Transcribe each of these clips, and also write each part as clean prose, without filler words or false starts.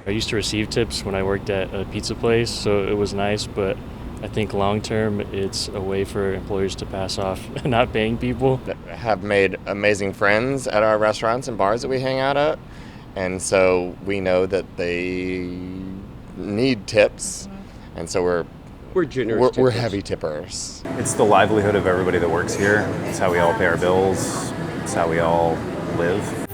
I used to receive tips when I worked at a pizza place, so it was nice, but I think long term it's a way for employers to pass off not paying people. Have made amazing friends at our restaurants and bars that we hang out at, and so we know that they need tips, and so we're generous. We're heavy tippers. It's the livelihood of everybody that works here. It's how we all pay our bills. It's how we all live.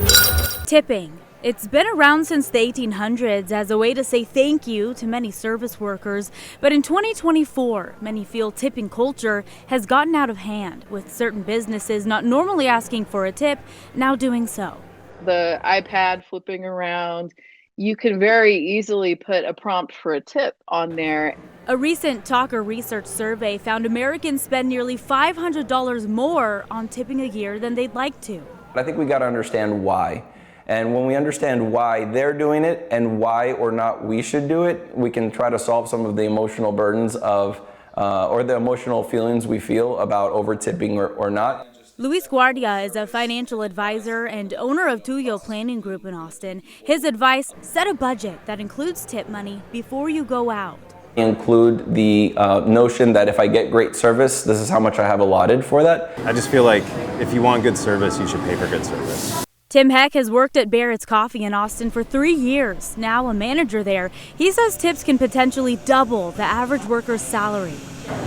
Tipping. It's been around since the 1800s as a way to say thank you to many service workers. But in 2024, many feel tipping culture has gotten out of hand, with certain businesses not normally asking for a tip now doing so. The iPad flipping around, you can very easily put a prompt for a tip on there. A recent Talker Research survey found Americans spend nearly $500 more on tipping a year than they'd like to. I think we got to understand why. And when we understand why they're doing it and why or not we should do it, we can try to solve some of the emotional burdens of, or the emotional feelings we feel about over tipping or not. Luis Guardia is a financial advisor and owner of Tuyo Planning Group in Austin. His advice, set a budget that includes tip money before you go out. Include the notion that if I get great service, this is how much I have allotted for that. I just feel like if you want good service, you should pay for good service. Tim Heck has worked at Barrett's Coffee in Austin for 3 years, now a manager there. He says tips can potentially double the average worker's salary.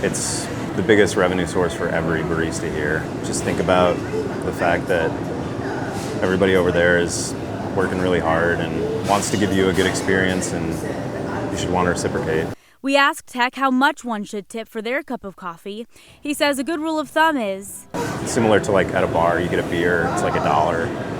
It's the biggest revenue source for every barista here. Just think about the fact that everybody over there is working really hard and wants to give you a good experience, and you should want to reciprocate. We asked Heck how much one should tip for their cup of coffee. He says a good rule of thumb is similar to like at a bar, you get a beer, it's like $1.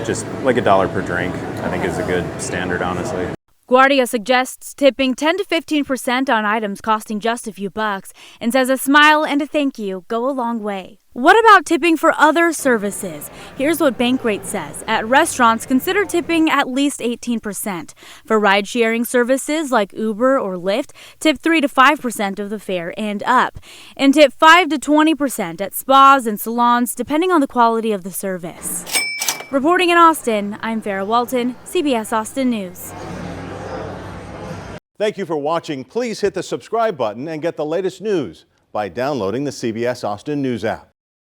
Just like $1 per drink, I think is a good standard, honestly. Guardia suggests tipping 10 to 15% on items costing just a few bucks and says a smile and a thank you go a long way. What about tipping for other services? Here's what Bankrate says. At restaurants, consider tipping at least 18%. For ride-sharing services like Uber or Lyft, tip 3 to 5% of the fare and up. And tip 5 to 20% at spas and salons, depending on the quality of the service. Reporting in Austin, I'm Farrah Walton, CBS Austin News. Thank you for watching. Please hit the subscribe button and get the latest news by downloading the CBS Austin News app.